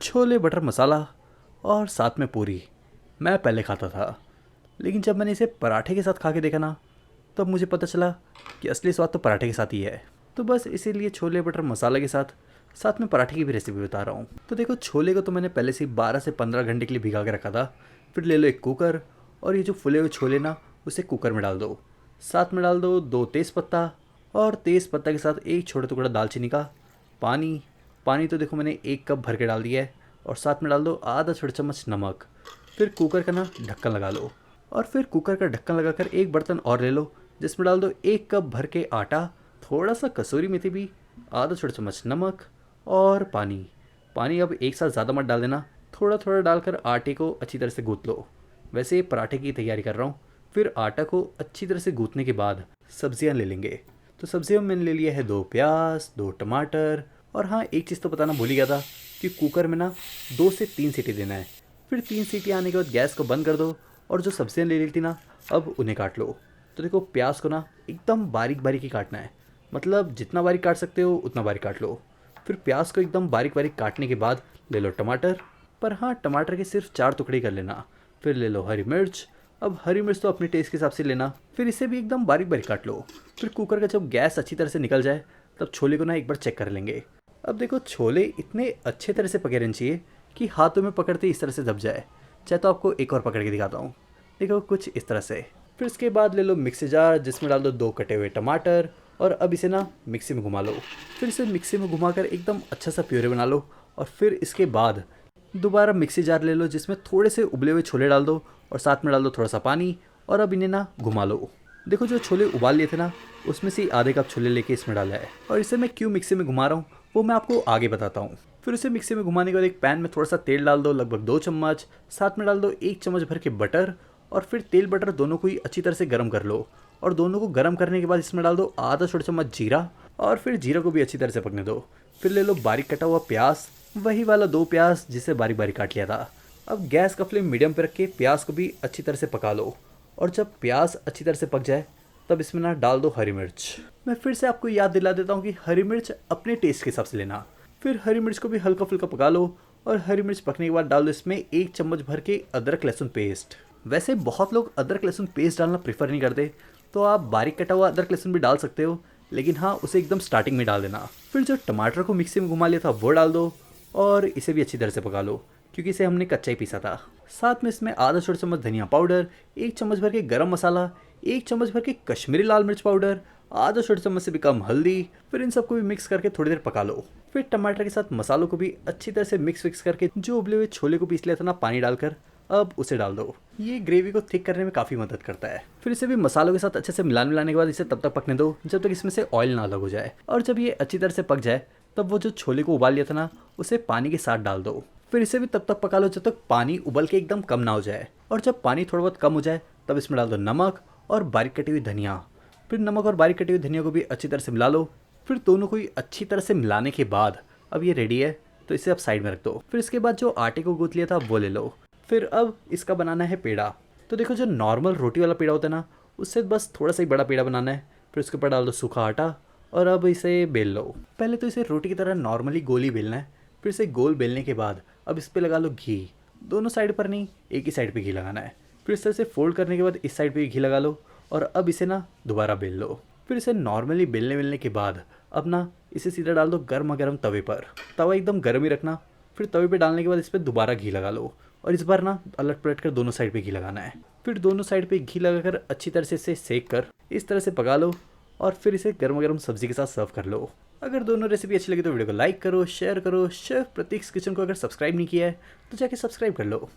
Chole butter मसाला और साथ में पूरी मैं पहले खाता था, लेकिन जब मैंने इसे पराठे के साथ खा के देखा ना, तब मुझे पता चला कि असली स्वाद तो पराठे के साथ ही है। तो बस इसीलिए छोले बटर मसाला के साथ साथ में पराठे की भी रेसिपी बता रहा हूँ। तो देखो, छोले को तो मैंने पहले से 12 से 15 घंटे के लिए भिगा के रखा था। फिर ले लो एक कुकर और ये जो फुले हुए छोले ना, उसे कुकर में डाल दो। साथ में डाल दो 2 तेज़पत्ता और तेज़पत्ता के साथ एक छोटा टुकड़ा दालचीनी का। पानी तो देखो मैंने 1 कप भर के डाल दिया है। और साथ में डाल दो आधा छोटा चम्मच नमक। फिर कुकर का ना ढक्कन लगा लो और फिर कुकर का ढक्कन लगाकर एक बर्तन और ले लो, जिसमें डाल दो 1 कप भर के आटा, थोड़ा सा कसूरी मेथी भी, आधा छोटा चम्मच नमक और पानी अब एक साथ ज़्यादा मत डाल देना, थोड़ा थोड़ा डालकर आटे को अच्छी तरह से गूँथ लो। वैसे ये पराठे की तैयारी कर रहा हूँ। फिर आटा को अच्छी तरह से गूँथने के बाद सब्जियाँ ले लेंगे। तो सब्जियों में मैंने ले लिया है 2 प्याज, 2 टमाटर और हाँ, एक चीज़ तो बताना भूल ही गया था कि कुकर में ना 2 से 3 सीटी देना है। फिर 3 सीटी आने के बाद गैस को बंद कर दो और जो सब्जियाँ ले ली थी ना, अब उन्हें काट लो। तो देखो, प्याज को ना एकदम बारीक बारीक ही काटना है, मतलब जितना बारीक काट सकते हो उतना बारीक काट लो। फिर प्याज को एकदम बारीक बारीक काटने के बाद ले लो टमाटर, पर हाँ, टमाटर के सिर्फ 4 टुकड़े कर लेना। फिर ले लो हरी मिर्च, अब हरी मिर्च तो अपने टेस्ट के हिसाब से लेना। फिर इसे भी एकदम बारीक बारीक काट लो। फिर कुकर का जब गैस अच्छी तरह से निकल जाए, तब छोले को ना एक बार चेक कर लेंगे। अब देखो, छोले इतने अच्छे तरह से पके रहने चाहिए कि हाथों में पकड़ते इस तरह से दब जाए। चाहे तो आपको एक और पकड़ के दिखाता हूँ। देखो, कुछ इस तरह से। फिर इसके बाद ले लो मिक्सी जार, जिसमें डाल दो 2 कटे हुए टमाटर और अब इसे ना मिक्सी में घुमा लो। फिर इसे मिक्सी में घुमाकर एकदम अच्छा सा प्यूरे बना लो। और फिर इसके बाद दोबारा मिक्सी जार ले लो, जिसमें थोड़े से उबले हुए छोले डाल दो और साथ में डाल दो थोड़ा सा पानी और अब इन्हें ना घुमा लो। देखो, जो छोले उबाल लिए थे ना, उसमें से आधे कप छोले लेके इसमें डाला है और इसे मैं क्यों मिक्सी में घुमा रहा हूँ वो मैं आपको आगे बताता हूँ। फिर उसे मिक्सी में घुमाने के बाद एक पैन में थोड़ा सा तेल डाल दो, लगभग 2 चम्मच। साथ में डाल दो 1 चम्मच भर के बटर और फिर तेल बटर दोनों को ही अच्छी तरह से गर्म कर लो। और दोनों को गर्म करने के बाद इसमें डाल दो आधा छोटा चम्मच जीरा और फिर जीरा को भी अच्छी तरह से पकने दो। फिर ले लो बारीक कटा हुआ प्याज, वही वाला 2 प्याज जिसे बारीक बारीक काट लिया था। अब गैस का फ्लेम मीडियम पर रख के प्याज को भी अच्छी तरह से पका लो। और जब प्याज अच्छी तरह से पक जाए, तब इसमें ना डाल दो हरी मिर्च। मैं फिर से आपको याद दिला देता हूँ कि हरी मिर्च अपने टेस्ट के हिसाब से लेना। फिर हरी मिर्च को भी हल्का फुल्का पका लो और हरी मिर्च पकने के बाद डाल दो इसमें 1 चम्मच भर के अदरक लहसुन पेस्ट। वैसे बहुत लोग अदरक लहसुन पेस्ट डालना प्रेफर नहीं करते, तो आप बारीक कटा हुआ अदरक लहसुन भी डाल सकते हो, लेकिन हाँ, उसे एकदम स्टार्टिंग में डाल देना। फिर जो टमाटर को मिक्सी में घुमा लिया था वो डाल दो और इसे भी अच्छी तरह से पका लो, क्योंकि इसे हमने कच्चा ही पीसा था। साथ में इसमें आधा छोटा चम्मच धनिया पाउडर, 1 चम्मच भर के गरम मसाला, 1 चम्मच भर के कश्मीरी लाल मिर्च पाउडर, आधा छोटा चम्मच से भी कम हल्दी। फिर इन सबको भी मिक्स करके थोड़ी देर पका लो। फिर टमाटर के साथ मसालों को भी अच्छी तरह से मिक्स करके जो उबले हुए छोले को पीस लिया था ना पानी डालकर, अब उसे डाल दो। ये ग्रेवी को थिक करने में काफ़ी मदद करता है। फिर इसे भी मसालों के साथ अच्छे से मिलाने के बाद इसे तब तक पकने दो जब तक इसमें से ऑयल ना अलग हो जाए। और जब ये अच्छी तरह से पक जाए, तब वो जो छोले को उबाल लिया था ना, उसे पानी के साथ डाल दो। फिर इसे भी तब तक पका लो जब तक पानी उबल के एकदम कम ना हो जाए। और जब पानी थोड़ा बहुत कम हो जाए, तब इसमें डाल दो नमक और बारीक कटी हुई धनिया। फिर नमक और बारीक कटी हुई धनिया को भी अच्छी तरह से मिला लो। फिर दोनों को ही अच्छी तरह से मिलाने के बाद अब ये रेडी है, तो इसे अब साइड में रख दो। फिर इसके बाद जो आटे को गूंथ लिया था वो ले लो। फिर अब इसका बनाना है पेड़ा। तो देखो, जो नॉर्मल रोटी वाला पेड़ा होता है ना, उससे बस थोड़ा सा ही बड़ा पेड़ा बनाना है। फिर उसके ऊपर डाल दो सूखा आटा और अब इसे बेल लो। पहले तो इसे रोटी की तरह नॉर्मली गोल ही बेलना है। फिर इसे गोल बेलने के बाद अब इस पर लगा लो घी। दोनों साइड पर नहीं, एक ही साइड पे घी लगाना है। फिर इस तरह से फोल्ड करने के बाद इस साइड पे भी घी लगा लो और अब इसे ना दोबारा बेल लो। फिर इसे नॉर्मली बेलने के बाद अब ना इसे सीधा डाल दो गर्मा गर्म तवे पर। तवा एकदम गर्म ही रखना। फिर तवे पे डालने के बाद इस पर दोबारा घी लगा लो और इस बार ना पलट पलट कर दोनों साइड पे घी लगाना है। फिर दोनों साइड पे घी लगाकर अच्छी तरह से इसे सेक कर इस तरह से पका लो और फिर इसे गर्मा गर्म सब्जी के साथ सर्व कर लो। अगर दोनों रेसिपी अच्छी लगी तो वीडियो को लाइक करो, शेयर करो। शेफ प्रतीक्स किचन को अगर सब्सक्राइब नहीं किया है तो जाके सब्सक्राइब कर लो।